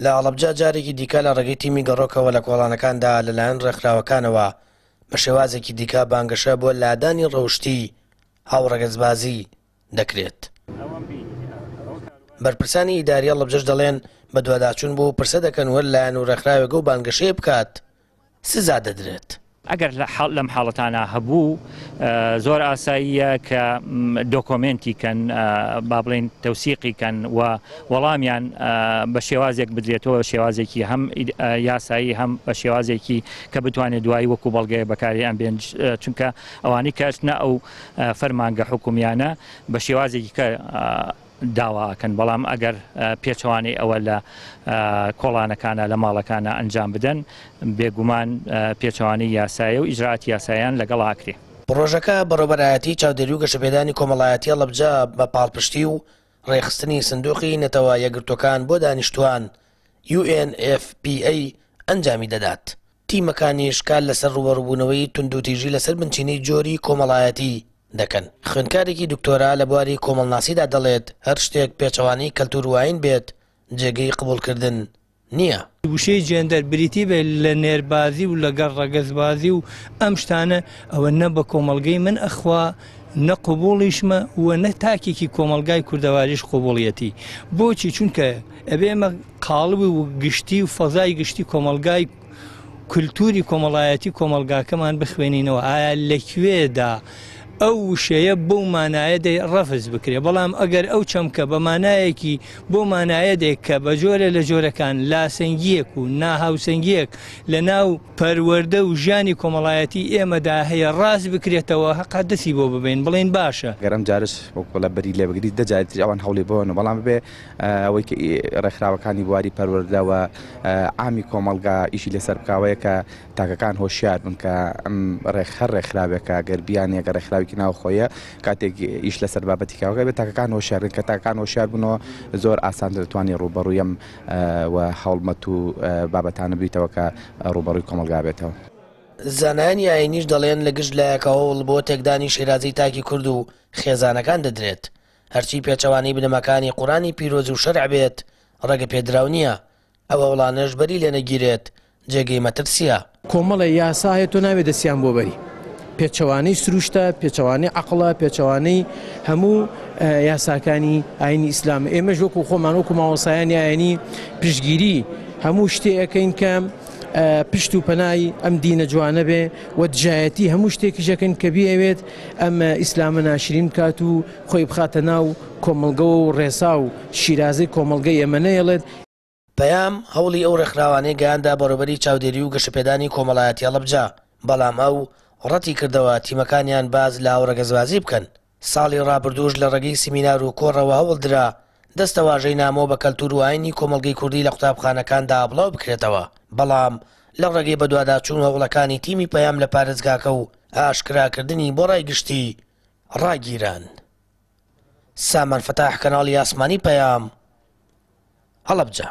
لە ئەڵەبجا جارێکی دیکە لە ڕێگەی تیمی گەڕۆکەوە لە کۆڵانەکاندا لەلایەن ڕێکخراوەکانەوە بە شێوازێکی دیکە بانگەشە بۆ لادانی ڕەوشتی هاوڕەگەزبازی دەکرێت. بەرپرسانی ئیداری ئەڵەبجەش دەڵێن بە دوواداچوون بۆ پرسە دەکەن وەر لایەن و ڕێکخراوێک و بانگەشەیە بکات سزا دەدرێت. ئەگەر لەم حاڵەتانە هەبوو زۆر ئاساییە کە دۆکۆمنتی کەن با بڵێن تەوسیقی کەن و وەڵامیان بە شێوازێک بدرێتەوە شێوازێکی هەم یاسایی هەم بە شێوازێکی کە بتوانێت دوایی وەکو بەڵگەیە بەکاریان بێن چونکە ئەوانەی کەچنە ئەو فەرمانگە حکومیانە بە شێوازێکی کە داواکەن بەڵام ئەگەر پێچەوانەی ئەوە لە کۆڵانەکانە لە ماڵەکانە ئەنجام بدەن بێگومان پێچەوانی یاسایە و ئیجرعاتی یاساییان لەگەڵ ئاکرێ. پرۆژەکە بەڕێوەبەرایەتی چاودێری و گەشەپێدانی کۆمەڵایەتی ئەڵەبجە بە پاڵپشتی و ڕێخستنی سندوقی نەتەوە یەکگرتوەکان بۆ دانیشتوان UNFPA ئەنجامی دەدات. تیمەکانیش کار لەسەر ڕوبەڕووبوونەوەی توندوتیژی لەسەر بنچینەی جۆری کۆمەڵایەتی دەکەن. خوێندکارێکی دکتۆرا لە بواری کۆمەڵناسیدا دەڵێت هەر شتێک پێچەوانی کەلتور واین بێت جێگەی قبولکردن نییە. وشەی جێندەر بریتی بێت لە نێربازی و لەگەڵ ڕەگەزبازی و ئەم شتانە ئەوە نە بە کۆمەڵگەی من ئەخوا نە قوبوڵیشمە وە نە تاکێکی کۆمەلگای کوردەواریش قوبوڵیەتی. بۆچی چونکە ئەبێ ئێمە قاڵبی و گشتی و فەزای گشتی کۆمەلگای کولتوری کۆمەڵایەتی کۆمەلگاکەمان بخوێنینەوە ئایا لەکوێدا ئەو وشەیە بۆ مانایە دەی ڕەفز بکرێ بەڵام ئەگەر ئەو چەمکە بە مانایەکی بۆ مانایەدێک کە بە جۆرە لە جۆرەکان لاسەنگیەک و ناهاوسەنگیەک لە ناو پەروەردە و ژیانی کۆمەڵایەتی ئێمەدا هەیە ڕاست بکرێتەوە حەقا دەسی بۆ ببین بڵێن باشە. گەرم جارش لە بەری لێبگری دەجارێت ئەوان هەوڵی بۆن بەڵام بێ ئەوەی کە ڕێکخراوەکانی بواری پەروەردەوە ئامی کۆمەلگا ئیشی لەسەر بکاوەیە کە تاکەکان هۆشیار بن کە ئەم ڕێکخراوێکە گەر بیانێکە ڕێکخراوی ناوخۆیە کاتێک ئیش لەسەر بابەتی کاوەکە بێت تاکەکان هۆشیارن کە تاکان هۆشیار بنەوە زۆر ئاسان دەتوانێت ڕوبەڕوویم و هەوڵمەت و بابەتانە بیتەوە کە ڕوبەڕووی کۆمەلگا بێتەوە. زانایانی ئاینیش دەڵێن لە گشت لایەکەوە بۆ تێکدانی شێرازی تاکی کورد و خێزانەکان دەدرێت هەرچی پێچەوانی بنەماکانی قورانی پیرۆز و شەرع بێت ڕێگە پێدراو نییە ئەوە وڵانەش بەری لێ نەگیرێت جێگەی مەترسیە. کۆمەڵە یاسا هەیە تۆ ناوێت دەستیان بۆ بەری پێچەوانەی سروشتە پێچەوانەی عەقڵە پێچەوانەی هەموو یاساکانی ئاینی ئیسلام ئێمەش وەکو خۆمان وەکو ماوەسایانی ئاینی پشتگیری هەموو شتێکەکەین کە پشت و پەنای ئەم دینە جوانە بێ و دژایەتی هەموو شتێکیشەکەن کە بیەوێت ئەم ئیسلامە ناشرین کات و خۆی بخاتە ناو کۆمەلگە و ڕێسا و شیرازەی کۆمەلگەی ئێمە نەیەڵێت. پەیام هەوڵی ئەو ڕێکخراوانەی گەیاندا بەڕێوەبەری چاودێری و گەشەپێدانی کۆمەڵایەتی ئەڵەبجە بەڵام ئەو ڕەتی کردەوە تیمەکانیان باز لە هاوڕەگەزبازی بکەن. ساڵی ڕابردووش لە ڕێگەی سیمینار و کۆڕەوە هەوڵدرا دەستەواژەی نامۆ بە کەلتور و ئاینی کۆمەڵگەی کوردی لە قوتابخانەکاندا بڵاو بکرێتەوە بەڵام لە ڕێگەی بەدواداچوون هەوڵەکانی تیمی پەیام لە پارێزگاکە و ئاشکراکردنی بۆ ڕای گشتی ڕاگیران. سامان فەتاح کەناڵی ئاسمانی پەیام هەڵەبجە.